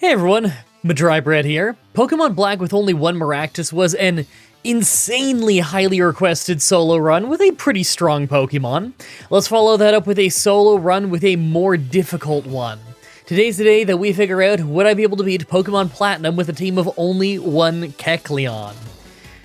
Hey everyone, Mah-Dry-Bread here. Pokemon Black with only one Maractus was an insanely highly requested solo run with a pretty strong Pokemon. Let's follow that up with a solo run with a more difficult one. Today's the day that we figure out would I be able to beat Pokemon Platinum with a team of only one Kecleon.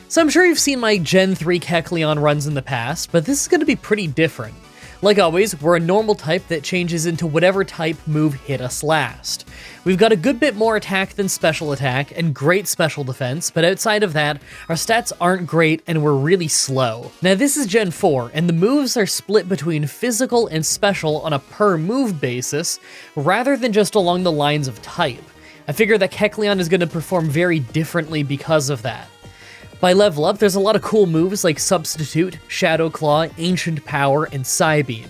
So I'm sure you've seen my Gen 3 Kecleon runs in the past, but this is going to be pretty different. Like always, we're a normal type that changes into whatever type move hit us last. We've got a good bit more attack than special attack, and great special defense, but outside of that, our stats aren't great and we're really slow. Now this is Gen 4, and the moves are split between physical and special on a per move basis, rather than just along the lines of type. I figure that Kecleon is going to perform very differently because of that. By level up, there's a lot of cool moves like Substitute, Shadow Claw, Ancient Power, and Psybeam.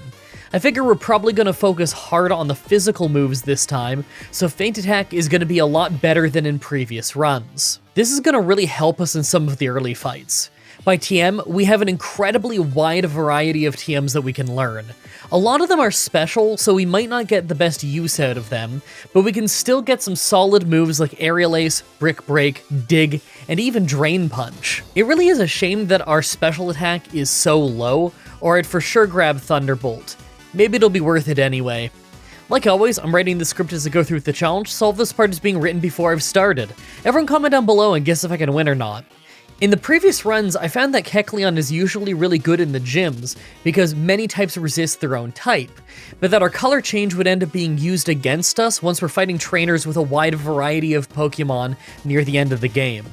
I figure we're probably going to focus hard on the physical moves this time, so Feint Attack is going to be a lot better than in previous runs. This is going to really help us in some of the early fights. By TM, we have an incredibly wide variety of TMs that we can learn. A lot of them are special, so we might not get the best use out of them, but we can still get some solid moves like Aerial Ace, Brick Break, Dig, and even Drain Punch. It really is a shame that our special attack is so low, or I'd for sure grab Thunderbolt. Maybe it'll be worth it anyway. Like always, I'm writing the script as I go through the challenge, so all this part is being written before I've started. Everyone comment down below and guess if I can win or not. In the previous runs, I found that Kecleon is usually really good in the gyms, because many types resist their own type, but that our color change would end up being used against us once we're fighting trainers with a wide variety of Pokemon near the end of the game.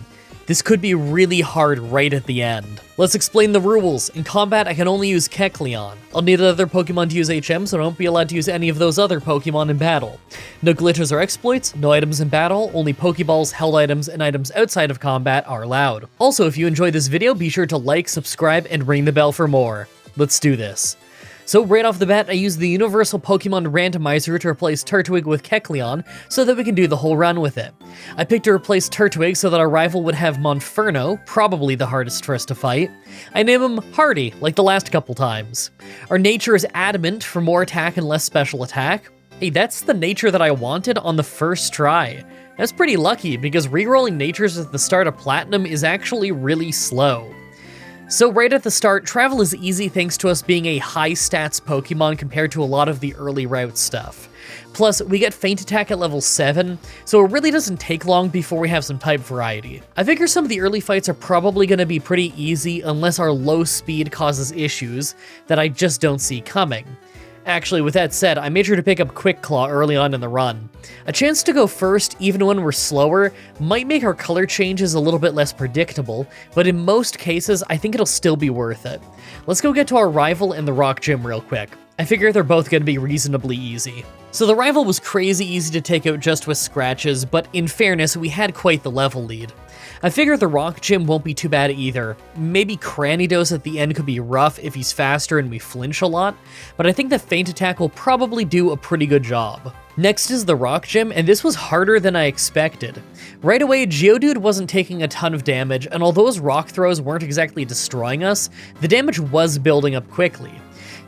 This could be really hard right at the end. Let's explain the rules. In combat, I can only use Kecleon. I'll need another Pokemon to use HM, so I won't be allowed to use any of those other Pokemon in battle. No glitches or exploits, no items in battle, only Pokeballs, held items, and items outside of combat are allowed. Also, if you enjoyed this video, be sure to like, subscribe, and ring the bell for more. Let's do this. So right off the bat, I used the Universal Pokemon Randomizer to replace Turtwig with Kecleon so that we can do the whole run with it. I picked to replace Turtwig so that our rival would have Monferno, probably the hardest for us to fight. I name him Hardy, like the last couple times. Our nature is Adamant for more attack and less special attack. Hey, that's the nature that I wanted on the first try. That's pretty lucky, because rerolling natures at the start of Platinum is actually really slow. So right at the start, travel is easy thanks to us being a high stats Pokemon compared to a lot of the early route stuff. Plus, we get Feint Attack at level 7, so it really doesn't take long before we have some type variety. I figure some of the early fights are probably going to be pretty easy unless our low speed causes issues that I just don't see coming. Actually, with that said, I made sure to pick up Quick Claw early on in the run. A chance to go first, even when we're slower, might make our color changes a little bit less predictable, but in most cases, I think it'll still be worth it. Let's go get to our rival in the Rock Gym real quick. I figure they're both going to be reasonably easy. So the rival was crazy easy to take out just with scratches, but in fairness, we had quite the level lead. I figure the Rock Gym won't be too bad either. Maybe Cranidos at the end could be rough if he's faster and we flinch a lot, but I think that Feint Attack will probably do a pretty good job. Next is the Rock Gym, and this was harder than I expected. Right away, Geodude wasn't taking a ton of damage, and although his rock throws weren't exactly destroying us, the damage was building up quickly.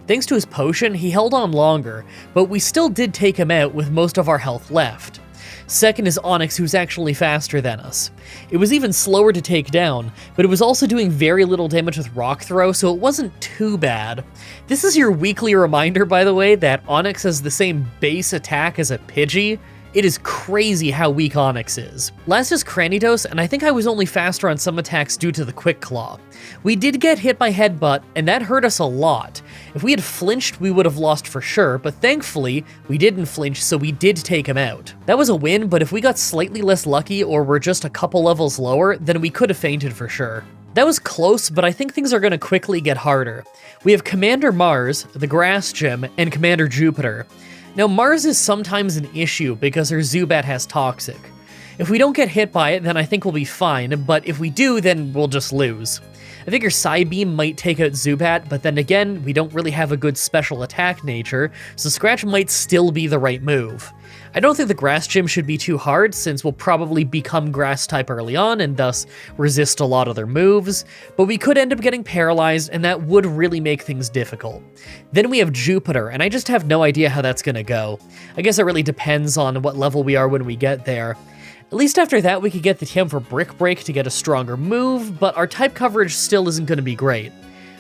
Thanks to his potion, he held on longer, but we still did take him out with most of our health left. Second is Onix, who's actually faster than us. It was even slower to take down, but it was also doing very little damage with Rock Throw, so it wasn't too bad. This is your weekly reminder, by the way, that Onix has the same base attack as a Pidgey. It is crazy how weak Onix is. Last is Cranidos, and I think I was only faster on some attacks due to the Quick Claw. We did get hit by Headbutt, and that hurt us a lot. If we had flinched, we would have lost for sure, but thankfully, we didn't flinch, so we did take him out. That was a win, but if we got slightly less lucky or were just a couple levels lower, then we could have fainted for sure. That was close, but I think things are going to quickly get harder. We have Commander Mars, the Grass Gym, and Commander Jupiter. Now, Mars is sometimes an issue because her Zubat has Toxic. If we don't get hit by it, then I think we'll be fine, but if we do, then we'll just lose. I figure Psybeam might take out Zubat, but then again, we don't really have a good special attack nature, so Scratch might still be the right move. I don't think the Grass Gym should be too hard, since we'll probably become Grass type early on and thus resist a lot of their moves, but we could end up getting paralyzed and that would really make things difficult. Then we have Jupiter, and I just have no idea how that's gonna go. I guess it really depends on what level we are when we get there. At least after that we could get the TM for Brick Break to get a stronger move, but our type coverage still isn't gonna be great.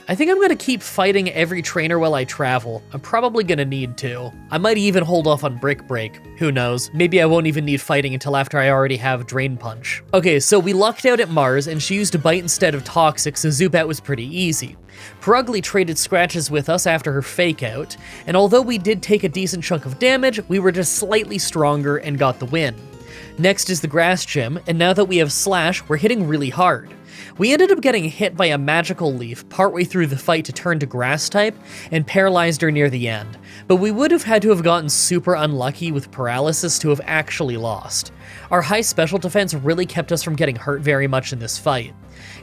I think I'm gonna keep fighting every trainer while I travel. I'm probably gonna need to. I might even hold off on Brick Break. Who knows? Maybe I won't even need fighting until after I already have Drain Punch. Okay, so we lucked out at Mars, and she used a Bite instead of Toxic, so Zubat was pretty easy. Purugly traded scratches with us after her Fake Out, and although we did take a decent chunk of damage, we were just slightly stronger and got the win. Next is the Grass Gym, and now that we have Slash, we're hitting really hard. We ended up getting hit by a magical leaf partway through the fight to turn to Grass type, and paralyzed her near the end, but we would have had to have gotten super unlucky with paralysis to have actually lost. Our high special defense really kept us from getting hurt very much in this fight.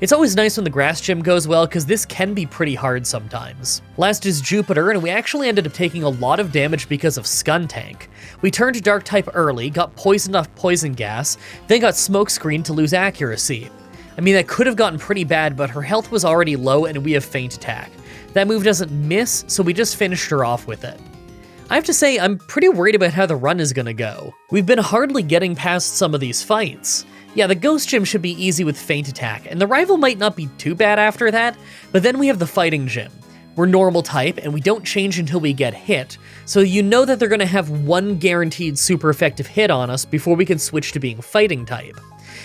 It's always nice when the Grass Gym goes well, because this can be pretty hard sometimes. Last is Jupiter, and we actually ended up taking a lot of damage because of Skuntank. We turned Dark type early, got poisoned off Poison Gas, then got Smokescreen to lose accuracy. I mean, that could have gotten pretty bad, but her health was already low and we have Feint Attack. That move doesn't miss, so we just finished her off with it. I have to say, I'm pretty worried about how the run is gonna go. We've been hardly getting past some of these fights. Yeah, the Ghost Gym should be easy with Feint Attack, and the rival might not be too bad after that, but then we have the Fighting Gym. We're normal type, and we don't change until we get hit, so you know that they're gonna have one guaranteed super effective hit on us before we can switch to being Fighting type.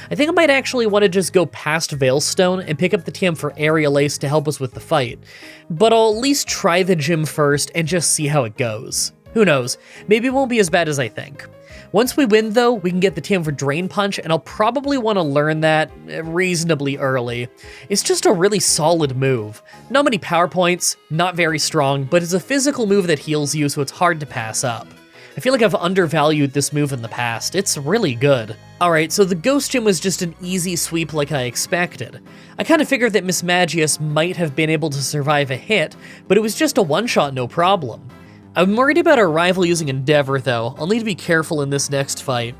I think I might actually want to just go past Veilstone and pick up the TM for Aerial Ace to help us with the fight, but I'll at least try the gym first and just see how it goes. Who knows, maybe it won't be as bad as I think. Once we win though, we can get the TM for Drain Punch, and I'll probably want to learn that reasonably early. It's just a really solid move. Not many power points, not very strong, but it's a physical move that heals you, so it's hard to pass up. I feel like I've undervalued this move in the past. It's really good. Alright, so the Ghost Gym was just an easy sweep like I expected. I kind of figured that Miss Magius might have been able to survive a hit, but it was just a one-shot no problem. I'm worried about our rival using Endeavor though. I'll need to be careful in this next fight.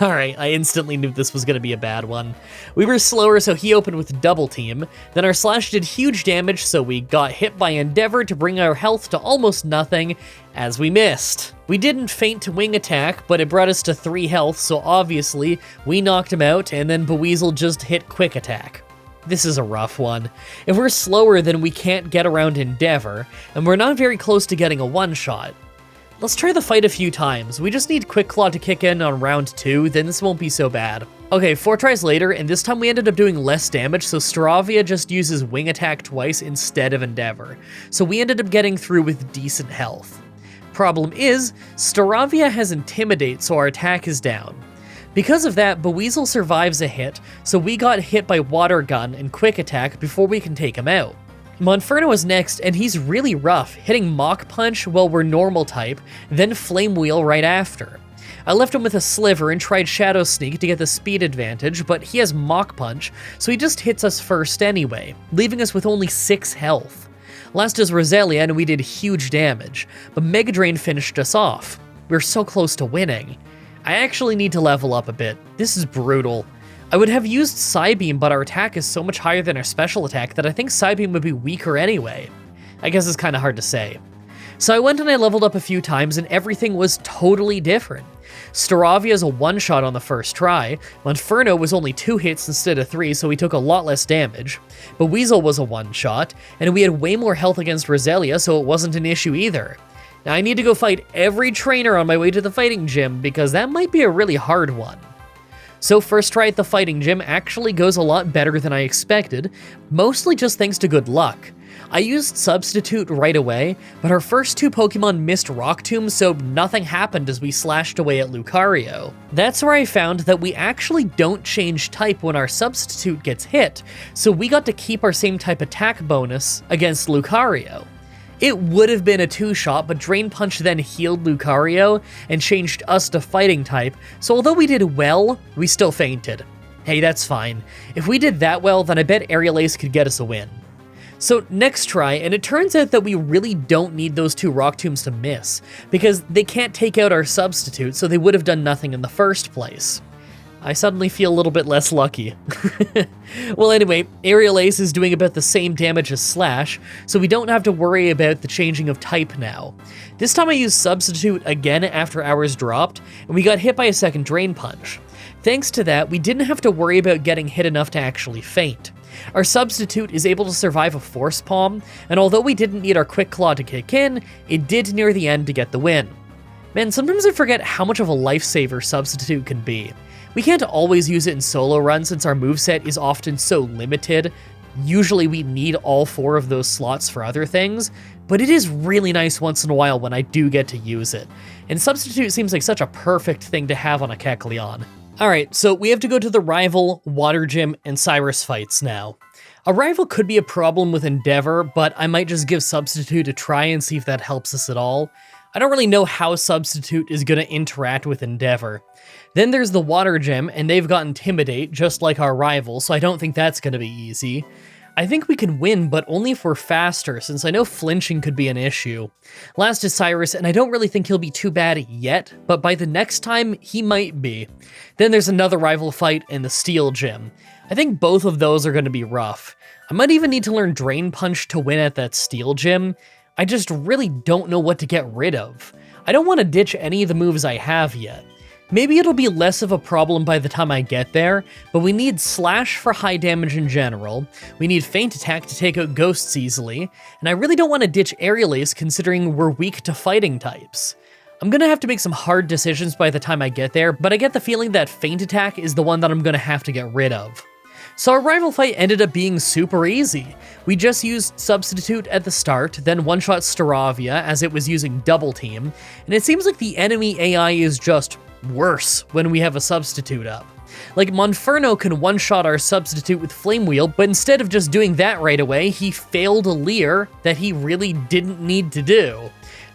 Alright, I instantly knew this was going to be a bad one. We were slower, so he opened with Double Team. Then our Slash did huge damage, so we got hit by Endeavor to bring our health to almost nothing, as we missed. We didn't feint to Wing Attack, but it brought us to 3 health, so obviously, we knocked him out, and then Buizel just hit Quick Attack. This is a rough one. If we're slower, then we can't get around Endeavor, and we're not very close to getting a one-shot. Let's try the fight a few times. We just need Quick Claw to kick in on round 2, then this won't be so bad. Okay, 4 tries later, and this time we ended up doing less damage, so Staravia just uses Wing Attack twice instead of Endeavor. So we ended up getting through with decent health. Problem is, Staravia has Intimidate, so our attack is down. Because of that, Buizel survives a hit, so we got hit by Water Gun and Quick Attack before we can take him out. Monferno is next, and he's really rough, hitting Mach Punch while we're normal type, then Flame Wheel right after. I left him with a Sliver and tried Shadow Sneak to get the speed advantage, but he has Mach Punch, so he just hits us first anyway, leaving us with only 6 health. Last is Roselia, and we did huge damage, but Mega Drain finished us off. We were so close to winning. I actually need to level up a bit. This is brutal. I would have used Psybeam, but our attack is so much higher than our special attack that I think Psybeam would be weaker anyway. I guess it's kind of hard to say. So I went and I leveled up a few times and everything was totally different. Staravia is a one-shot on the first try, Monferno was only 2 hits instead of 3, so he took a lot less damage, Buizel was a one-shot, and we had way more health against Roselia, so it wasn't an issue either. Now I need to go fight every trainer on my way to the fighting gym, because that might be a really hard one. So first try at the fighting gym actually goes a lot better than I expected, mostly just thanks to good luck. I used Substitute right away, but our first 2 Pokemon missed Rock Tomb, so nothing happened as we slashed away at Lucario. That's where I found that we actually don't change type when our Substitute gets hit, so we got to keep our same type attack bonus against Lucario. It would have been a 2-shot, but Drain Punch then healed Lucario and changed us to fighting type, so although we did well, we still fainted. Hey, that's fine. If we did that well, then I bet Aerial Ace could get us a win. So next try, and it turns out that we really don't need those 2 rock tombs to miss, because they can't take out our substitute, so they would have done nothing in the first place. I suddenly feel a little bit less lucky. Well anyway, Aerial Ace is doing about the same damage as Slash, so we don't have to worry about the changing of type now. This time I used Substitute again after ours dropped, and we got hit by a second Drain Punch. Thanks to that, we didn't have to worry about getting hit enough to actually faint. Our Substitute is able to survive a Force Palm, and although we didn't need our Quick Claw to kick in, it did near the end to get the win. Man, sometimes I forget how much of a lifesaver Substitute can be. We can't always use it in solo runs since our moveset is often so limited. Usually we need all 4 of those slots for other things, but it is really nice once in a while when I do get to use it. And Substitute seems like such a perfect thing to have on a Kecleon. Alright, so we have to go to the Rival, Water Gym, and Cyrus fights now. A Rival could be a problem with Endeavor, but I might just give Substitute a try and see if that helps us at all. I don't really know how Substitute is going to interact with Endeavor. Then there's the Water Gym, and they've got Intimidate, just like our Rival, so I don't think that's going to be easy. I think we can win, but only if we're faster, since I know flinching could be an issue. Last is Cyrus, and I don't really think he'll be too bad yet, but by the next time, he might be. Then there's another Rival fight in the Steel Gym. I think both of those are going to be rough. I might even need to learn Drain Punch to win at that Steel Gym. I just really don't know what to get rid of. I don't want to ditch any of the moves I have yet. Maybe it'll be less of a problem by the time I get there, but we need Slash for high damage in general, we need Feint Attack to take out ghosts easily, and I really don't want to ditch Aerial Ace considering we're weak to fighting types. I'm gonna have to make some hard decisions by the time I get there, but I get the feeling that Feint Attack is the one that I'm gonna have to get rid of. So our rival fight ended up being super easy. We just used Substitute at the start, then one-shot Staravia as it was using Double Team, and it seems like the enemy AI is just worse when we have a Substitute up. Like, Monferno can one-shot our Substitute with Flame Wheel, but instead of just doing that right away, he failed a Leer that he really didn't need to do.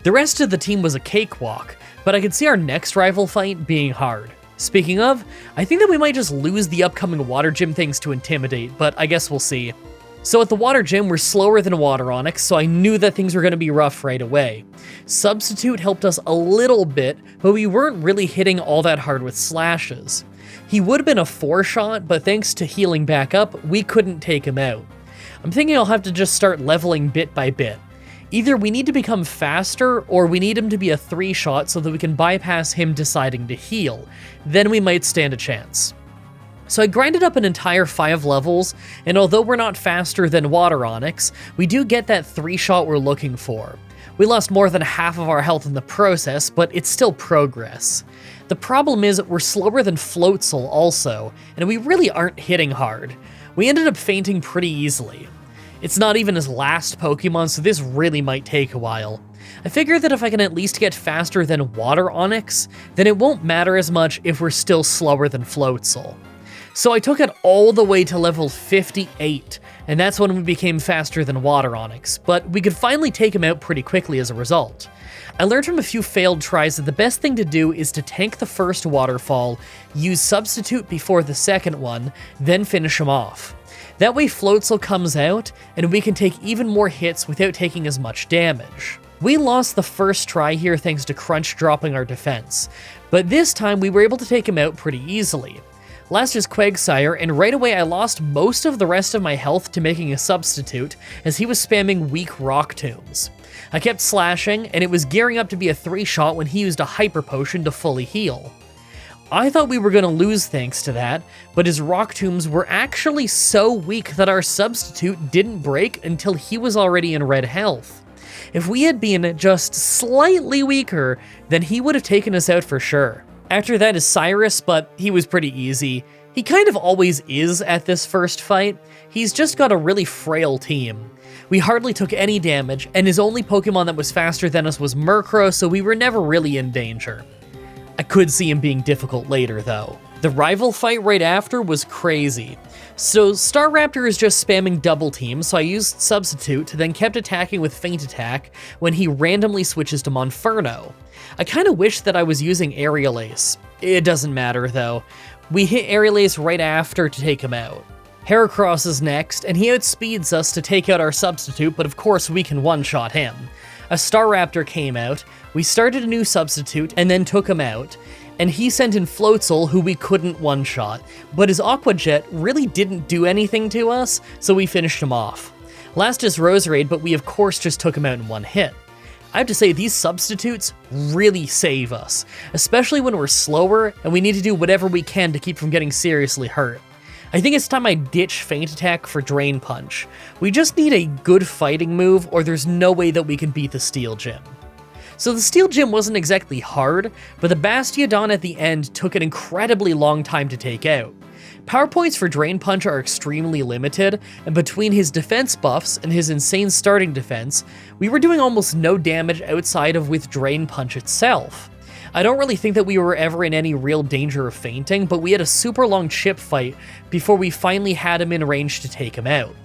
The rest of the team was a cakewalk, but I could see our next rival fight being hard. Speaking of, I think that we might just lose the upcoming Water Gym things to Intimidate, but I guess we'll see. So at the Water Gym, we're slower than Water Onyx, so I knew that things were going to be rough right away. Substitute helped us a little bit, but we weren't really hitting all that hard with slashes. He would have been a 4-shot, but thanks to healing back up, we couldn't take him out. I'm thinking I'll have to just start leveling bit by bit. Either we need to become faster, or we need him to be a 3-shot so that we can bypass him deciding to heal. Then we might stand a chance. So I grinded up an entire 5 levels, and although we're not faster than Water Onyx, we do get that 3-shot we're looking for. We lost more than half of our health in the process, but it's still progress. The problem is we're slower than Floatzel also, and we really aren't hitting hard. We ended up fainting pretty easily. It's not even his last Pokemon, so this really might take a while. I figure that if I can at least get faster than Water Onyx, then it won't matter as much if we're still slower than Floatzel. So I took it all the way to level 58, and that's when we became faster than Water Onyx, but we could finally take him out pretty quickly as a result. I learned from a few failed tries that the best thing to do is to tank the first waterfall, use Substitute before the second one, then finish him off. That way Floatzel comes out, and we can take even more hits without taking as much damage. We lost the first try here thanks to Crunch dropping our defense, but this time we were able to take him out pretty easily. Last is Quagsire, and right away I lost most of the rest of my health to making a Substitute, as he was spamming weak Rock Tombs. I kept slashing, and it was gearing up to be a 3-shot when he used a Hyper Potion to fully heal. I thought we were going to lose thanks to that, but his Rock Tombs were actually so weak that our Substitute didn't break until he was already in red health. If we had been just slightly weaker, then he would have taken us out for sure. After that is Cyrus, but he was pretty easy. He kind of always is at this first fight. He's just got a really frail team. We hardly took any damage, and his only Pokemon that was faster than us was Murkrow, so we were never really in danger. I could see him being difficult later, though. The rival fight right after was crazy. So Staraptor is just spamming Double Team, so I used Substitute, then kept attacking with Feint Attack when he randomly switches to Monferno. I kinda wish that I was using Aerial Ace. It doesn't matter, though. We hit Aerial Ace right after to take him out. Heracross is next, and he outspeeds us to take out our substitute, but of course we can one-shot him. A Staraptor came out, we started a new substitute, and then took him out, and he sent in Floatzel, who we couldn't one-shot, but his Aqua Jet really didn't do anything to us, so we finished him off. Last is Roserade, but we of course just took him out in one hit. I have to say, these substitutes really save us, especially when we're slower and we need to do whatever we can to keep from getting seriously hurt. I think it's time I ditch Feint Attack for Drain Punch. We just need a good fighting move, or there's no way that we can beat the Steel Gym. So the Steel Gym wasn't exactly hard, but the Bastiodon at the end took an incredibly long time to take out. Power points for Drain Punch are extremely limited, and between his defense buffs and his insane starting defense, we were doing almost no damage outside of with Drain Punch itself. I don't really think that we were ever in any real danger of fainting, but we had a super long chip fight before we finally had him in range to take him out.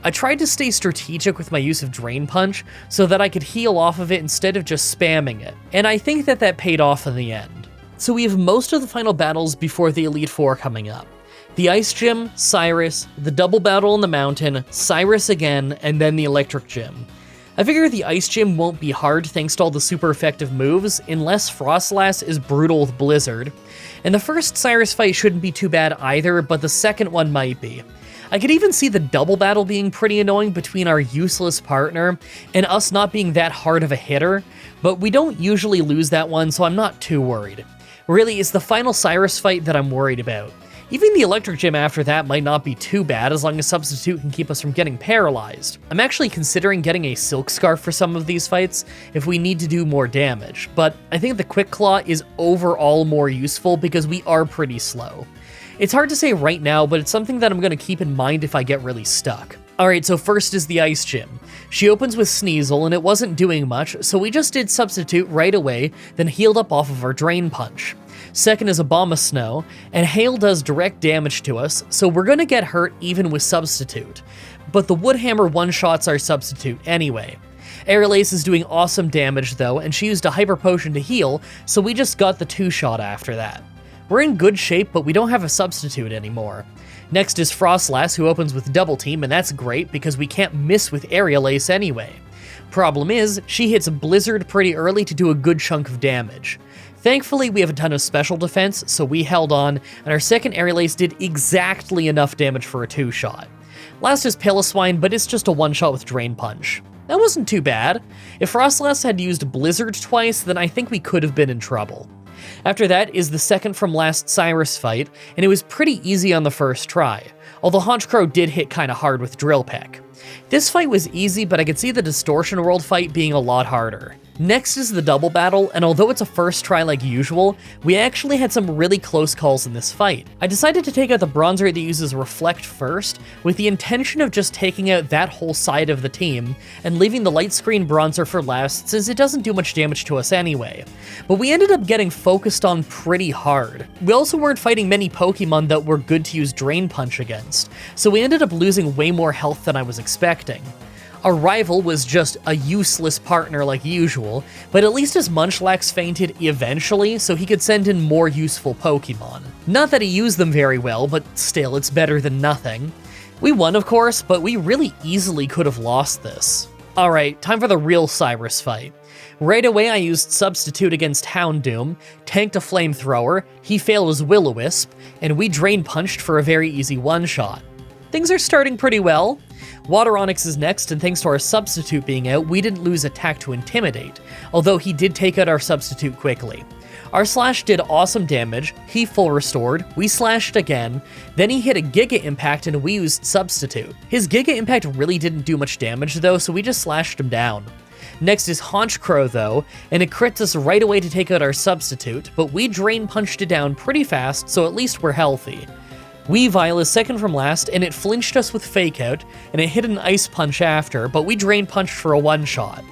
I tried to stay strategic with my use of Drain Punch so that I could heal off of it instead of just spamming it, and I think that that paid off in the end. So we have most of the final battles before the Elite Four coming up. The Ice Gym, Cyrus, the double battle in the mountain, Cyrus again, and then the Electric Gym. I figure the Ice Gym won't be hard thanks to all the super effective moves, unless Frostlass is brutal with Blizzard. And the first Cyrus fight shouldn't be too bad either, but the second one might be. I could even see the double battle being pretty annoying between our useless partner and us not being that hard of a hitter, but we don't usually lose that one, so I'm not too worried. Really, it's the final Cyrus fight that I'm worried about. Even the Electric Gym after that might not be too bad as long as Substitute can keep us from getting paralyzed. I'm actually considering getting a Silk Scarf for some of these fights if we need to do more damage, but I think the Quick Claw is overall more useful because we are pretty slow. It's hard to say right now, but it's something that I'm going to keep in mind if I get really stuck. Alright, so first is the Ice Gym. She opens with Sneasel and it wasn't doing much, so we just did Substitute right away, then healed up off of our Drain Punch. Second is Abomasnow, and Hail does direct damage to us, so we're gonna get hurt even with Substitute. But the Woodhammer one-shots our Substitute anyway. Aerial Ace is doing awesome damage though, and she used a Hyper Potion to heal, so we just got the two-shot after that. We're in good shape, but we don't have a Substitute anymore. Next is Frostlass, who opens with Double Team, and that's great because we can't miss with Aerial Ace anyway. Problem is, she hits Blizzard pretty early to do a good chunk of damage. Thankfully, we have a ton of special defense, so we held on, and our second Aerial Ace did exactly enough damage for a two-shot. Last is Piloswine, but it's just a one-shot with Drain Punch. That wasn't too bad. If Frostlass had used Blizzard twice, then I think we could have been in trouble. After that is the second from last Cyrus fight, and it was pretty easy on the first try, although Honchkrow did hit kinda hard with Drill Peck. This fight was easy, but I could see the Distortion World fight being a lot harder. Next is the double battle, and although it's a first try like usual, we actually had some really close calls in this fight. I decided to take out the Bronzer that uses Reflect first, with the intention of just taking out that whole side of the team, and leaving the Light Screen Bronzer for last since it doesn't do much damage to us anyway. But we ended up getting focused on pretty hard. We also weren't fighting many Pokemon that were good to use Drain Punch against, so we ended up losing way more health than I was expecting. Our rival was just a useless partner like usual, but at least his Munchlax fainted eventually, so he could send in more useful Pokemon. Not that he used them very well, but still, it's better than nothing. We won, of course, but we really easily could have lost this. Alright, time for the real Cyrus fight. Right away, I used Substitute against Houndoom, tanked a Flamethrower, he failed his Will-O-Wisp, and we Drain Punched for a very easy one-shot. Things are starting pretty well. Water Onix is next, and thanks to our Substitute being out, we didn't lose Attack to Intimidate, although he did take out our Substitute quickly. Our Slash did awesome damage, he full restored, we slashed again, then he hit a Giga Impact and we used Substitute. His Giga Impact really didn't do much damage though, so we just slashed him down. Next is Honchkrow though, and it crits us right away to take out our Substitute, but we Drain Punched it down pretty fast, so at least we're healthy. Weavile is second from last, and it flinched us with Fake Out, and it hit an Ice Punch after, but we Drain Punched for a one-shot.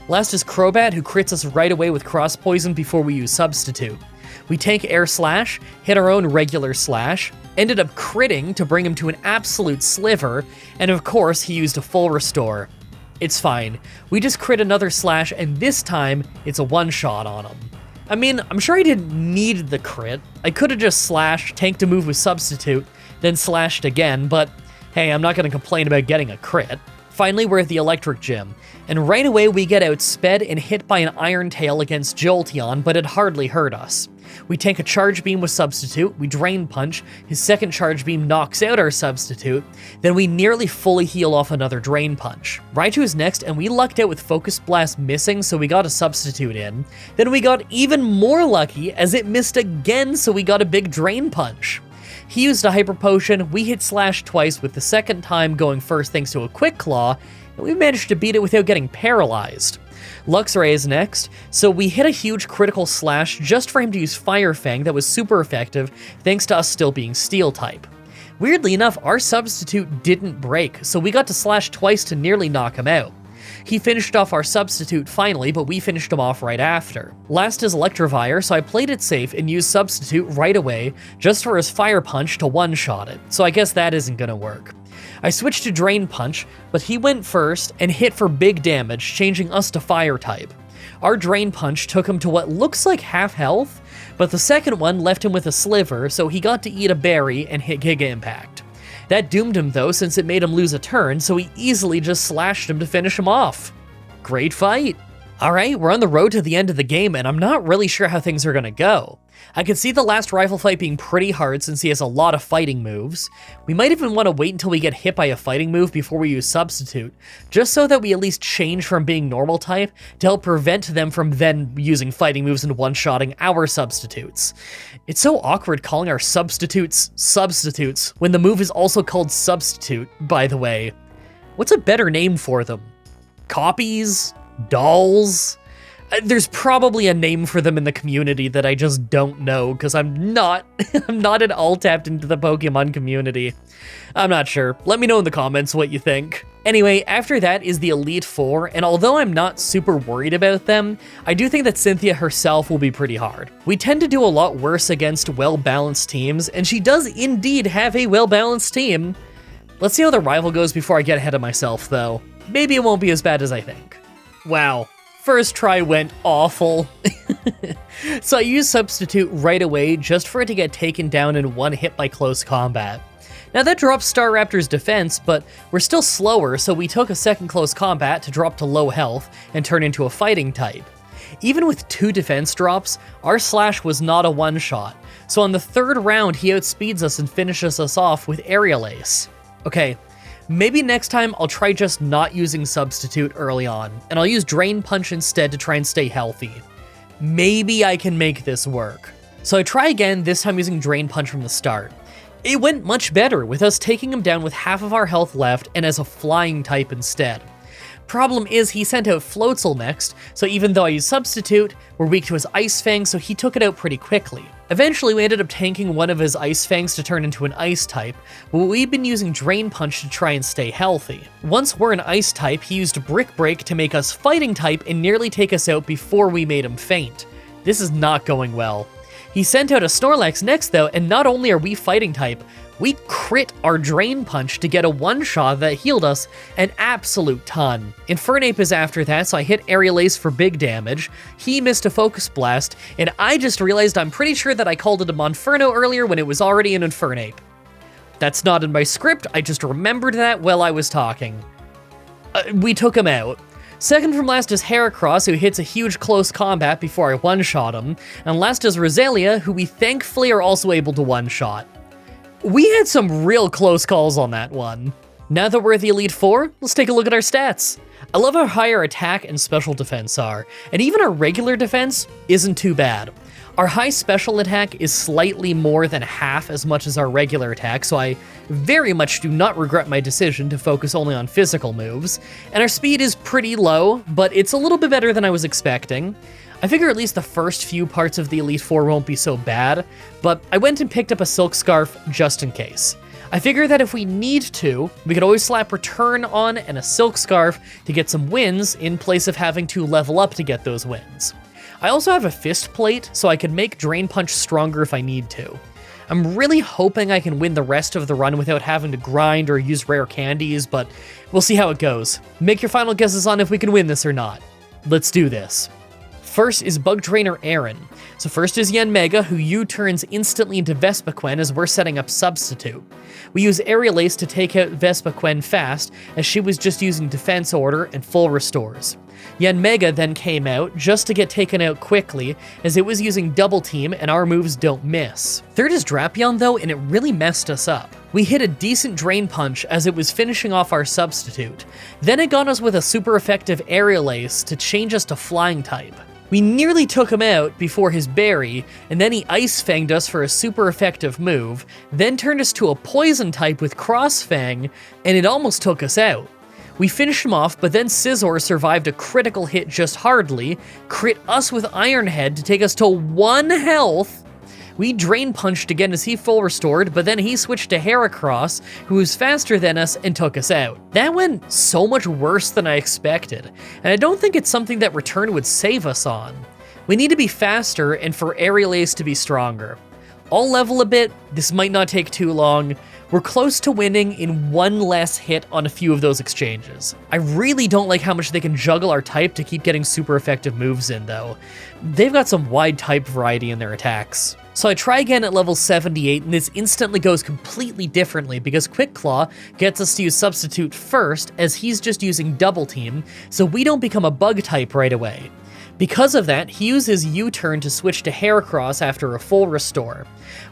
Last is Crobat, who crits us right away with Cross Poison before we use Substitute. We tank Air Slash, hit our own regular Slash, ended up critting to bring him to an absolute sliver, and of course he used a full restore. It's fine. We just crit another Slash, and this time, it's a one-shot on him. I mean, I'm sure I didn't need the crit. I could have just slashed, tanked a move with Substitute, then slashed again, but Hey, I'm not gonna complain about getting a crit. Finally, we're at the Electric Gym, and right away we get outsped and hit by an Iron Tail against Jolteon, but it hardly hurt us. We tank a Charge Beam with Substitute, we Drain Punch, his second Charge Beam knocks out our Substitute, then we nearly fully heal off another Drain Punch. Raichu is next, and we lucked out with Focus Blast missing, so we got a Substitute in. Then we got even more lucky as it missed again, so we got a big Drain Punch. He used a Hyper Potion, we hit Slash twice with the second time going first thanks to a Quick Claw, and we managed to beat it without getting paralyzed. Luxray is next, so we hit a huge critical slash just for him to use Fire Fang that was super effective thanks to us still being Steel type. Weirdly enough, our Substitute didn't break, so we got to slash twice to nearly knock him out. He finished off our Substitute finally, but we finished him off right after. Last is Electivire, so I played it safe and used Substitute right away just for his Fire Punch to one-shot it, so I guess that isn't gonna work. I switched to Drain Punch, but he went first and hit for big damage, changing us to Fire type. Our Drain Punch took him to what looks like half health, but the second one left him with a sliver, so he got to eat a berry and hit Giga Impact. That doomed him though, since it made him lose a turn, so we easily just slashed him to finish him off. Great fight! Alright, we're on the road to the end of the game, and I'm not really sure how things are gonna go. I could see the last rival fight being pretty hard since he has a lot of fighting moves. We might even want to wait until we get hit by a fighting move before we use Substitute, just so that we at least change from being normal type to help prevent them from then using fighting moves and one-shotting our Substitutes. It's so awkward calling our Substitutes Substitutes when the move is also called Substitute, by the way. What's a better name for them? Copies? Dolls? There's probably a name for them in the community that I just don't know because I'm not at all tapped into the Pokemon community. I'm not sure. Let me know in the comments what you think. Anyway, after that is the Elite Four, and although I'm not super worried about them, I do think that Cynthia herself will be pretty hard. We tend to do a lot worse against well-balanced teams, and she does indeed have a well-balanced team. Let's see how the rival goes before I get ahead of myself, though. Maybe it won't be as bad as I think. Wow. First try went awful. So I used Substitute right away just for it to get taken down in one hit by close combat. Now that drops Staraptor's defense, but we're still slower, so we took a second close combat to drop to low health and turn into a fighting type. Even with 2 defense drops, our Slash was not a one-shot, so on the third round he outspeeds us and finishes us off with Aerial Ace. Okay, maybe next time I'll try just not using Substitute early on, and I'll use Drain Punch instead to try and stay healthy. Maybe I can make this work. So I try again, this time using Drain Punch from the start. It went much better, with us taking him down with half of our health left and as a flying type instead. Problem is, he sent out Floatzel next, so even though I used Substitute, we're weak to his Ice Fang, so he took it out pretty quickly. Eventually, we ended up tanking one of his Ice Fangs to turn into an Ice type, but we've been using Drain Punch to try and stay healthy. Once we're an Ice type, he used Brick Break to make us Fighting type and nearly take us out before we made him faint. This is not going well. He sent out a Snorlax next though, and not only are we Fighting type, we crit our Drain Punch to get a one-shot that healed us an absolute ton. Infernape is after that, so I hit Aerial Ace for big damage. He missed a Focus Blast, and I just realized I'm pretty sure that I called it a Monferno earlier when it was already an Infernape. That's not in my script, I just remembered that while I was talking. We took him out. Second from last is Heracross, who hits a huge close combat before I one-shot him, and last is Roselia, who we thankfully are also able to one-shot. We had some real close calls on that one. Now that we're at the Elite Four, let's take a look at our stats. I love how high our attack and special defense are, and even our regular defense isn't too bad. Our high special attack is slightly more than half as much as our regular attack, so I very much do not regret my decision to focus only on physical moves, and our speed is pretty low, but it's a little bit better than I was expecting. I figure at least the first few parts of the Elite Four won't be so bad, but I went and picked up a Silk Scarf just in case. I figure that if we need to, we could always slap Return on and a Silk Scarf to get some wins in place of having to level up to get those wins. I also have a Fist Plate, so I can make Drain Punch stronger if I need to. I'm really hoping I can win the rest of the run without having to grind or use rare candies, but we'll see how it goes. Make your final guesses on if we can win this or not. Let's do this. First is Bug Trainer Aaron. So first is Yanmega, who U-turns instantly into Vespiquen as we're setting up Substitute. We use Aerial Ace to take out Vespiquen fast, as she was just using Defense Order and full restores. Yanmega then came out just to get taken out quickly, as it was using Double Team and our moves don't miss. Third is Drapion though, and it really messed us up. We hit a decent Drain Punch as it was finishing off our Substitute. Then it got us with a super effective Aerial Ace to change us to Flying type. We nearly took him out before his berry, and then he Ice Fanged us for a super effective move, then turned us to a Poison type with Cross Fang, and it almost took us out. We finished him off, but then Scizor survived a critical hit just hardly, crit us with Iron Head to take us to 1 health. We Drain Punched again as he full restored, but then he switched to Heracross, who was faster than us and took us out. That went so much worse than I expected, and I don't think it's something that Return would save us on. We need to be faster and for Aerial Ace to be stronger. I'll level a bit, this might not take too long. We're close to winning in 1 less hit on a few of those exchanges. I really don't like how much they can juggle our type to keep getting super effective moves in though. They've got some wide type variety in their attacks. So I try again at level 78, and this instantly goes completely differently because Quick Claw gets us to use Substitute first, as he's just using Double Team, so we don't become a Bug type right away. Because of that, he uses U-turn to switch to Heracross after a full restore.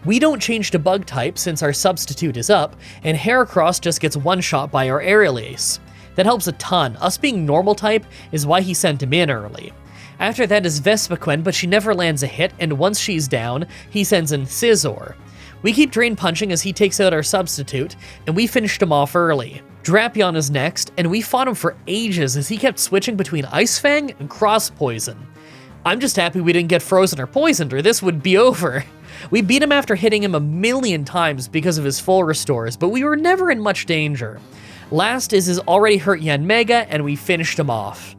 We don't change to Bug type since our Substitute is up, and Heracross just gets one-shot by our Aerial Ace. That helps a ton. Us being normal type is why he sent him in early. After that is Vespiquen, but she never lands a hit, and once she's down, he sends in Scizor. We keep Drain Punching as he takes out our Substitute, and we finished him off early. Drapion is next, and we fought him for ages as he kept switching between Ice Fang and Cross Poison. I'm just happy we didn't get frozen or poisoned, or this would be over. We beat him after hitting him 1,000,000 times because of his full restores, but we were never in much danger. Last is his already hurt Yanmega, and we finished him off.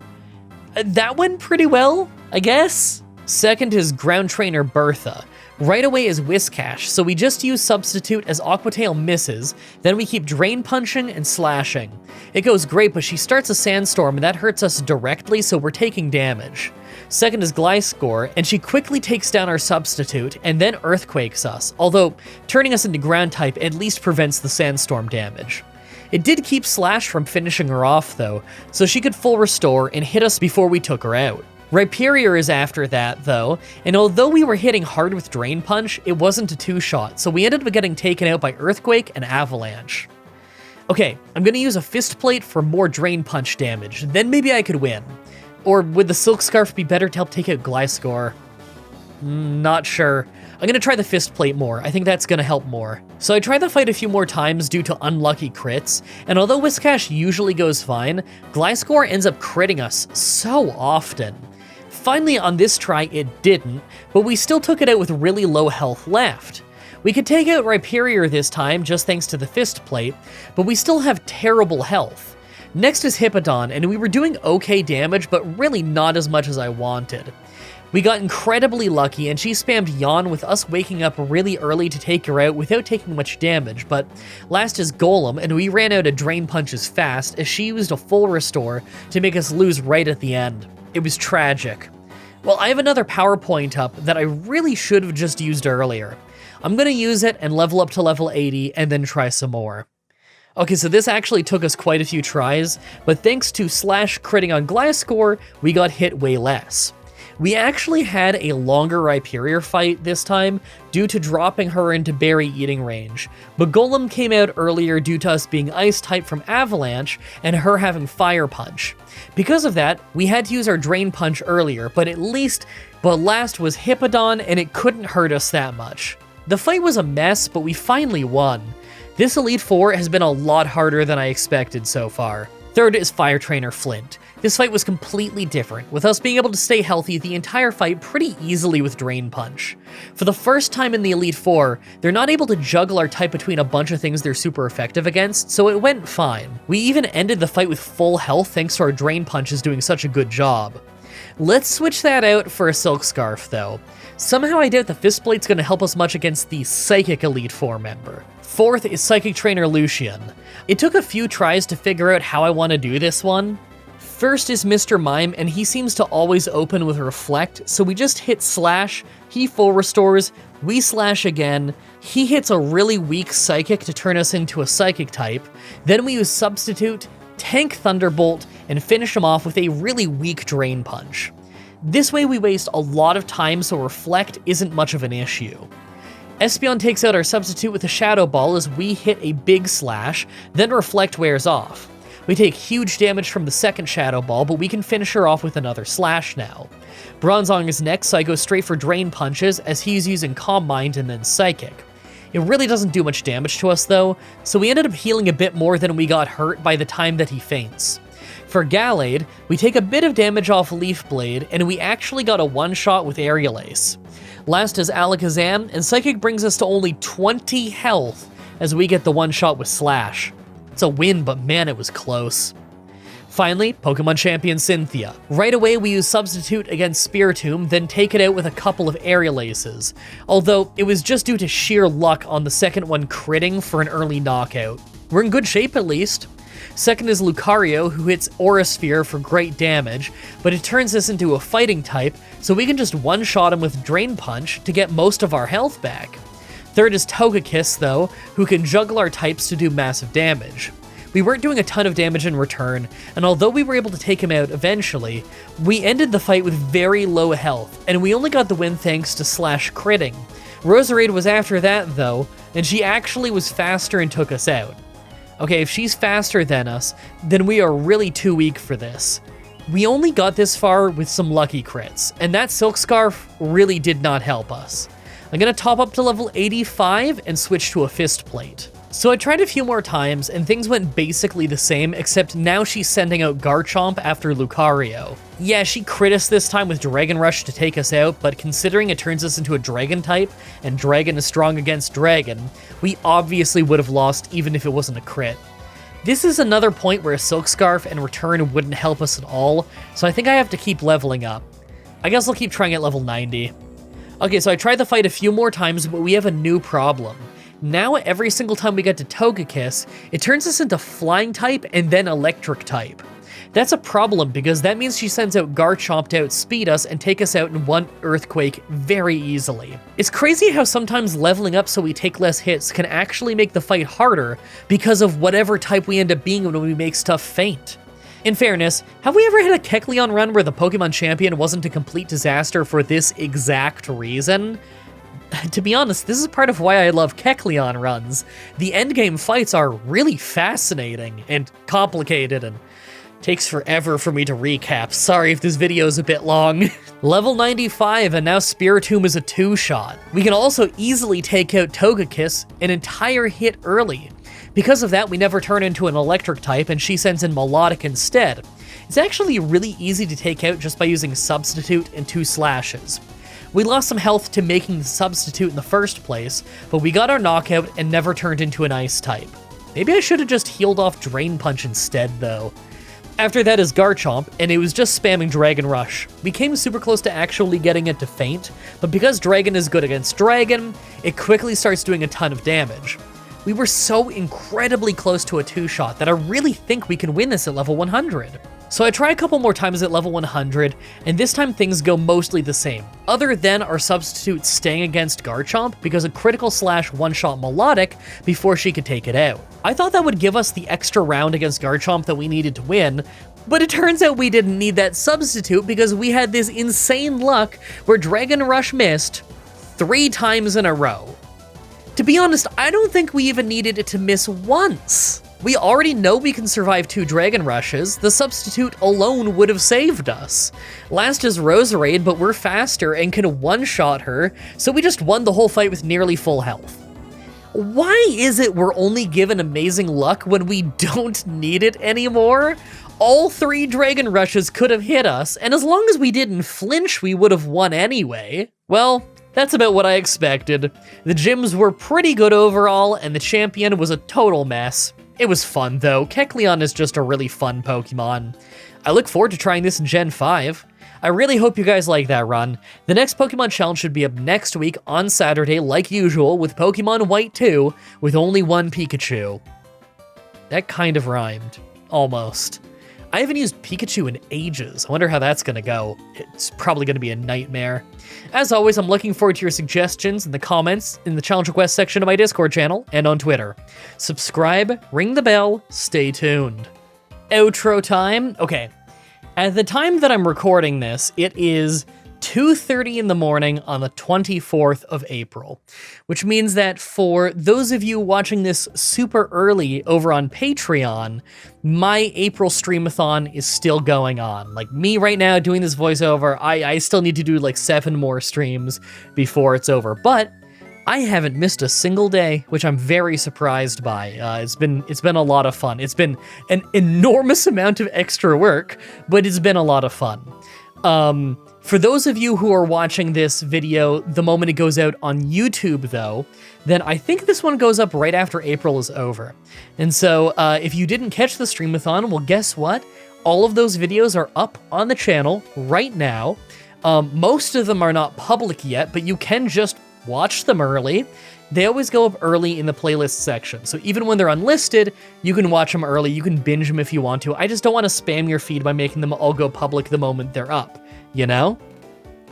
That went pretty well, I guess. Second is Ground Trainer Bertha. Right away is Whiscash, so we just use Substitute as Aquatail misses, then we keep Drain Punching and Slashing. It goes great, but she starts a Sandstorm and that hurts us directly, so we're taking damage. Second is Gliscor, and she quickly takes down our Substitute and then Earthquakes us, although turning us into Ground type at least prevents the Sandstorm damage. It did keep Slash from finishing her off though, so she could full restore and hit us before we took her out. Rhyperior is after that though, and although we were hitting hard with Drain Punch, it wasn't a 2-shot, so we ended up getting taken out by Earthquake and Avalanche. Okay, I'm gonna use a Fist Plate for more Drain Punch damage, then maybe I could win. Or would the Silk Scarf be better to help take out Gliscor? Not sure. I'm gonna try the Fist Plate more, I think that's gonna help more. So I tried the fight a few more times due to unlucky crits, and although Whiscash usually goes fine, Gliscor ends up critting us so often. Finally on this try it didn't, but we still took it out with really low health left. We could take out Rhyperior this time just thanks to the Fist Plate, but we still have terrible health. Next is Hippowdon, and we were doing okay damage, but really not as much as I wanted. We got incredibly lucky, and she spammed Yawn with us waking up really early to take her out without taking much damage, but last is Golem, and we ran out of Drain Punches fast as she used a full restore to make us lose right at the end. It was tragic. Well, I have another PowerPoint up that I really should have just used earlier. I'm gonna use it and level up to level 80 and then try some more. Okay, so this actually took us quite a few tries, but thanks to Slash critting on Gliscor, we got hit way less. We actually had a longer Rhyperior fight this time due to dropping her into berry eating range, but Golem came out earlier due to us being Ice type from Avalanche and her having Fire Punch. Because of that, we had to use our Drain Punch earlier, but last was Hippowdon and it couldn't hurt us that much. The fight was a mess, but we finally won. This Elite Four has been a lot harder than I expected so far. Third is Fire Trainer Flint. This fight was completely different, with us being able to stay healthy the entire fight pretty easily with Drain Punch. For the first time in the Elite Four, they're not able to juggle our type between a bunch of things they're super effective against, so it went fine. We even ended the fight with full health thanks to our Drain Punches doing such a good job. Let's switch that out for a Silk Scarf though. Somehow I doubt the Fist Plate's gonna help us much against the Psychic Elite Four member. Fourth is Psychic Trainer Lucian. It took a few tries to figure out how I want to do this one. First is Mr. Mime, and he seems to always open with Reflect, so we just hit slash, he full restores, we slash again, he hits a really weak Psychic to turn us into a Psychic type, then we use Substitute, tank Thunderbolt, and finish him off with a really weak Drain Punch. This way we waste a lot of time, so Reflect isn't much of an issue. Espeon takes out our Substitute with a Shadow Ball as we hit a big slash, then Reflect wears off. We take huge damage from the second Shadow Ball, but we can finish her off with another slash now. Bronzong is next, so I go straight for Drain Punches as he's using Calm Mind and then Psychic. It really doesn't do much damage to us though, so we ended up healing a bit more than we got hurt by the time that he faints. For Gallade, we take a bit of damage off Leaf Blade, and we actually got a one-shot with Aerial Ace. Last is Alakazam, and Psychic brings us to only 20 health as we get the one-shot with Slash. It's a win, but man, it was close. Finally, Pokemon Champion Cynthia. Right away, we use Substitute against Spiritomb, then take it out with a couple of Aerial Aces, although it was just due to sheer luck on the second one critting for an early knockout. We're in good shape at least. Second is Lucario, who hits Aura Sphere for great damage, but it turns us into a fighting type, so we can just one-shot him with Drain Punch to get most of our health back. Third is Togekiss, though, who can juggle our types to do massive damage. We weren't doing a ton of damage in return, and although we were able to take him out eventually, we ended the fight with very low health, and we only got the win thanks to Slash critting. Roserade was after that, though, and she actually was faster and took us out. Okay, if she's faster than us, then we are really too weak for this. We only got this far with some lucky crits, and that Silk Scarf really did not help us. I'm gonna top up to level 85 and switch to a Fist Plate. So I tried a few more times, and things went basically the same, except now she's sending out Garchomp after Lucario. Yeah, she crit us this time with Dragon Rush to take us out, but considering it turns us into a Dragon type, and Dragon is strong against Dragon, we obviously would have lost even if it wasn't a crit. This is another point where a Silk Scarf and Return wouldn't help us at all, so I think I have to keep leveling up. I guess I'll keep trying at level 90. Okay, so I tried the fight a few more times, but we have a new problem. Now, every single time we get to Togekiss, it turns us into Flying type and then Electric type. That's a problem because that means she sends out Garchomp to outspeed us and take us out in one Earthquake very easily. It's crazy how sometimes leveling up so we take less hits can actually make the fight harder because of whatever type we end up being when we make stuff faint. In fairness, have we ever had a Kecleon run where the Pokemon Champion wasn't a complete disaster for this exact reason? To be honest, this is part of why I love Kecleon runs. The endgame fights are really fascinating and complicated and takes forever for me to recap. Sorry if this video is a bit long. Level 95 and now Spiritomb is a two-shot. We can also easily take out Togekiss an entire hit early. Because of that, we never turn into an electric type and she sends in Melodic instead. It's actually really easy to take out just by using Substitute and 2 slashes. We lost some health to making the Substitute in the first place, but we got our knockout and never turned into an ice type. Maybe I should have just healed off Drain Punch instead though. After that is Garchomp, and it was just spamming Dragon Rush. We came super close to actually getting it to faint, but because Dragon is good against Dragon, it quickly starts doing a ton of damage. We were so incredibly close to a two-shot that I really think we can win this at level 100. So I try a couple more times at level 100, and this time things go mostly the same, other than our Substitute staying against Garchomp because a critical slash one-shot Melodic before she could take it out. I thought that would give us the extra round against Garchomp that we needed to win, but it turns out we didn't need that Substitute because we had this insane luck where Dragon Rush missed 3 times in a row. To be honest, I don't think we even needed it to miss once. We already know we can survive 2 Dragon Rushes, the Substitute alone would have saved us. Last is Roserade, but we're faster and can one-shot her, so we just won the whole fight with nearly full health. Why is it we're only given amazing luck when we don't need it anymore? All 3 Dragon Rushes could have hit us, and as long as we didn't flinch, we would have won anyway. Well, that's about what I expected. The gyms were pretty good overall, and the champion was a total mess. It was fun though. Kecleon is just a really fun Pokemon. I look forward to trying this in Gen 5. I really hope you guys like that run. The next Pokemon Challenge should be up next week on Saturday like usual with Pokemon White 2 with only 1 Pikachu. That kind of rhymed. Almost. I haven't used Pikachu in ages. I wonder how that's gonna go. It's probably gonna be a nightmare. As always, I'm looking forward to your suggestions in the comments in the challenge request section of my Discord channel and on Twitter. Subscribe, ring the bell, stay tuned. Outro time. Okay, at the time that I'm recording this, it is 2:30 in the morning on the 24th of April, which means that for those of you watching this super early over on Patreon, my April streamathon is still going on. Like me right now doing this voiceover, I still need to do like 7 more streams before it's over, but I haven't missed a single day, which I'm very surprised by. It's been a lot of fun. It's been an enormous amount of extra work, but it's been a lot of fun. For those of you who are watching this video the moment it goes out on YouTube, though, then I think this one goes up right after April is over. And so if you didn't catch the streamathon, well, guess what? All of those videos are up on the channel right now. Most of them are not public yet, but you can just watch them early. They always go up early in the playlist section. So even when they're unlisted, you can watch them early. You can binge them if you want to. I just don't want to spam your feed by making them all go public the moment they're up, you know?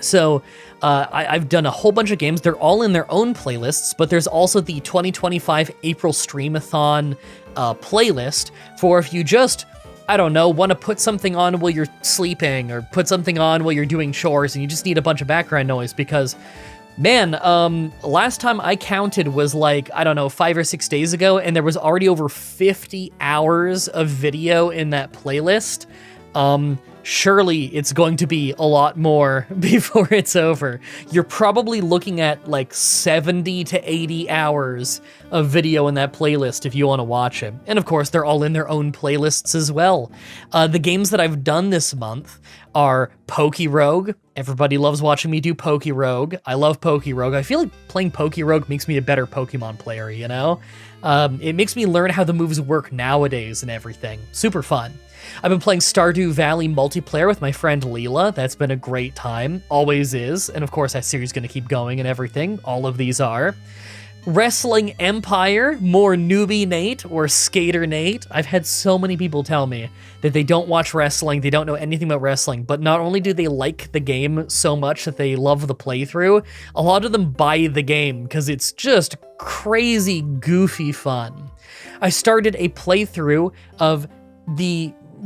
So I've done a whole bunch of games. They're all in their own playlists, but there's also the 2025 April Streamathon playlist for if you just, I don't know, want to put something on while you're sleeping or put something on while you're doing chores and you just need a bunch of background noise because, man, last time I counted was like, I don't know, 5 or 6 days ago, and there was already over 50 hours of video in that playlist. Surely it's going to be a lot more before it's over. You're probably looking at like 70 to 80 hours of video in that playlist if you want to watch it. And of course, they're all in their own playlists as well. The games that I've done this month are Pokerogue. Everybody loves watching me do Pokerogue. I love Pokerogue. I feel like playing Pokerogue makes me a better Pokemon player, you know? It makes me learn how the moves work nowadays and everything. Super fun. I've been playing Stardew Valley multiplayer with my friend Leela. That's been a great time. Always is. And of course, that series is going to keep going and everything. All of these are. Wrestling Empire, more newbie Nate or skater Nate. I've had so many people tell me that they don't watch wrestling, they don't know anything about wrestling, but not only do they like the game so much that they love the playthrough, a lot of them buy the game because it's just crazy, goofy fun. I started a playthrough of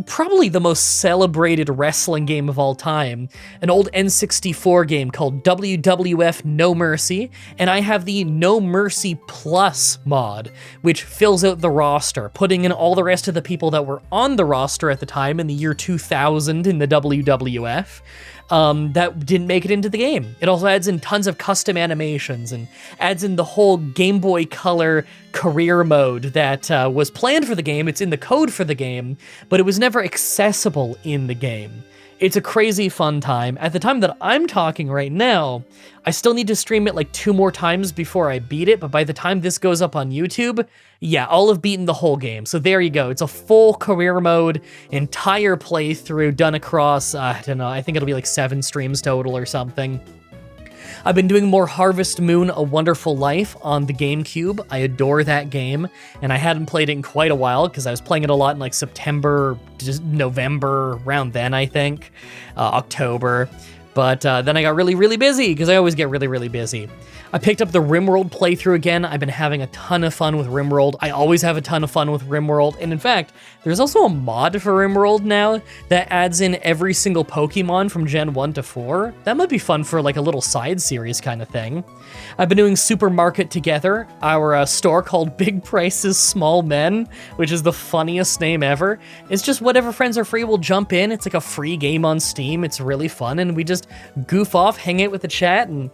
probably the most celebrated wrestling game of all time, an old N64 game called WWF No Mercy, and I have the No Mercy Plus mod, which fills out the roster, putting in all the rest of the people that were on the roster at the time in the year 2000 in the WWF. That didn't make it into the game. It also adds in tons of custom animations and adds in the whole Game Boy Color career mode that was planned for the game. It's in the code for the game, but it was never accessible in the game. It's a crazy fun time. At the time that I'm talking right now, I still need to stream it like 2 more times before I beat it, but by the time this goes up on YouTube, yeah, I'll have beaten the whole game. So there you go. It's a full career mode, entire playthrough done across, I don't know, I think it'll be like 7 streams total or something. I've been doing more Harvest Moon: A Wonderful Life on the GameCube. I adore that game, and I hadn't played it in quite a while because I was playing it a lot in like September, November, around then I think, October. But then I got really, really busy because I always get really, really busy. I picked up the RimWorld playthrough again. I've been having a ton of fun with RimWorld. I always have a ton of fun with RimWorld. And in fact, there's also a mod for RimWorld now that adds in every single Pokemon from Gen 1 to 4. That might be fun for like a little side series kind of thing. I've been doing Supermarket Together, our store called Big Prices Small Men, which is the funniest name ever. It's just whatever friends are free will jump in. It's like a free game on Steam. It's really fun. And we just goof off, hang out with the chat, and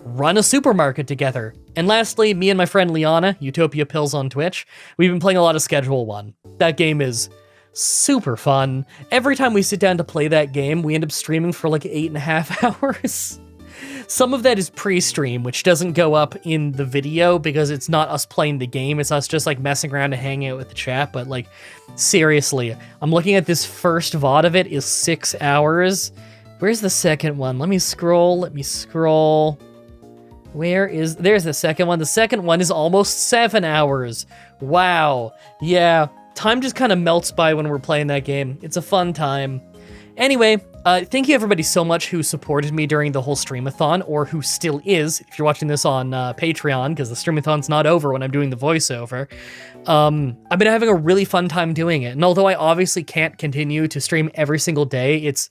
run a supermarket together. And lastly, me and my friend Liana, Utopia Pills on Twitch, we've been playing a lot of Schedule 1. That game is super fun. Every time we sit down to play that game, we end up streaming for like 8.5 hours. Some of that is pre-stream, which doesn't go up in the video because it's not us playing the game, it's us just like messing around and hanging out with the chat, but like, seriously, I'm looking at this first VOD of it is 6 hours. Where's the second one? Let me scroll. There's the second one. The second one is almost 7 hours. Wow. Yeah, time just kind of melts by when we're playing that game. It's a fun time. Anyway, thank you everybody so much who supported me during the whole streamathon, or who still is, if you're watching this on Patreon, because the streamathon's not over when I'm doing the voiceover. I've been having a really fun time doing it, and although I obviously can't continue to stream every single day, it's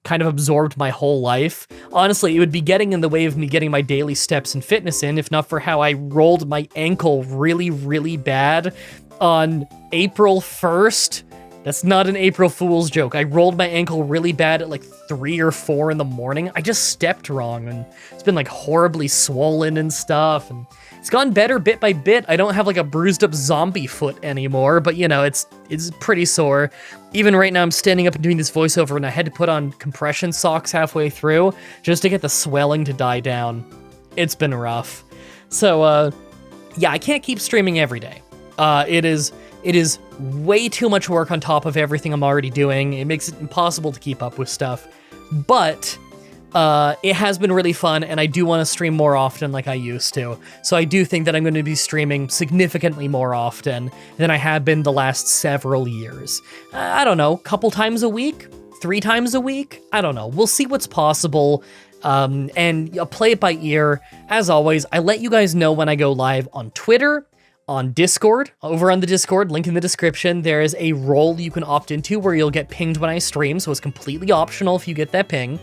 kind of absorbed my whole life. Honestly, it would be getting in the way of me getting my daily steps and fitness in, if not for how I rolled my ankle really, really bad on April 1st. That's not an April Fool's joke. I rolled my ankle really bad at like 3 or 4 in the morning. I just stepped wrong, and it's been like horribly swollen and stuff, and it's gotten better bit by bit. I don't have like a bruised up zombie foot anymore, but you know, it's pretty sore. Even right now I'm standing up and doing this voiceover, and I had to put on compression socks halfway through just to get the swelling to die down. It's been rough. So yeah, I can't keep streaming every day. It is way too much work on top of everything I'm already doing. It makes it impossible to keep up with stuff. But it has been really fun, and I do want to stream more often like I used to. So I do think that I'm going to be streaming significantly more often than I have been the last several years. I don't know, couple times a week? 3 times a week? I don't know. We'll see what's possible. And I'll play it by ear. As always, I let you guys know when I go live on Twitter, on Discord. Over on the Discord, link in the description, there is a role you can opt into where you'll get pinged when I stream, so it's completely optional if you get that ping.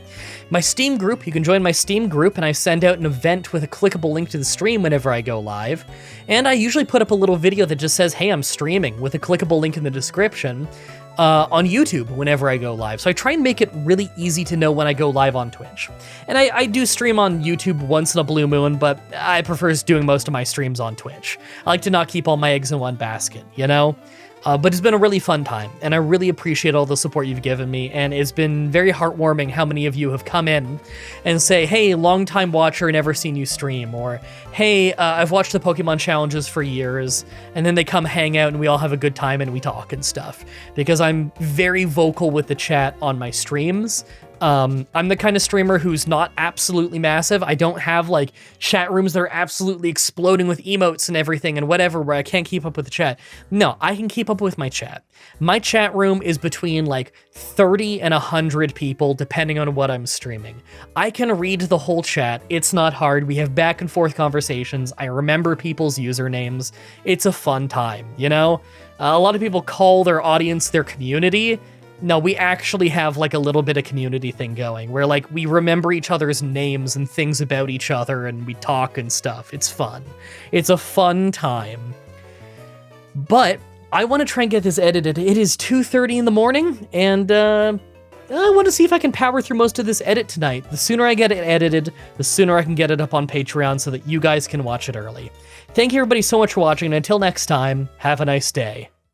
My Steam group, you can join my Steam group, and I send out an event with a clickable link to the stream whenever I go live. And I usually put up a little video that just says, hey, I'm streaming, with a clickable link in the description. On YouTube whenever I go live. So I try and make it really easy to know when I go live on Twitch. And I do stream on YouTube once in a blue moon, but I prefer doing most of my streams on Twitch. I like to not keep all my eggs in one basket, you know? But it's been a really fun time, and I really appreciate all the support you've given me, and it's been very heartwarming how many of you have come in and say, hey, long-time watcher, never seen you stream, or hey, I've watched the Pokemon challenges for years, and then they come hang out and we all have a good time and we talk and stuff, because I'm very vocal with the chat on my streams. I'm the kind of streamer who's not absolutely massive. I don't have like chat rooms that are absolutely exploding with emotes and everything and whatever where I can't keep up with the chat. No, I can keep up with my chat. My chat room is between like 30 and 100 people depending on what I'm streaming. I can read the whole chat. It's not hard. We have back and forth conversations. I remember people's usernames. It's a fun time, you know? A lot of people call their audience their community. No, we actually have like a little bit of community thing going where like we remember each other's names and things about each other and we talk and stuff. It's fun. It's a fun time. But I want to try and get this edited. It is 2:30 in the morning, and I want to see if I can power through most of this edit tonight. The sooner I get it edited, the sooner I can get it up on Patreon so that you guys can watch it early. Thank you everybody so much for watching, and until next time, have a nice day.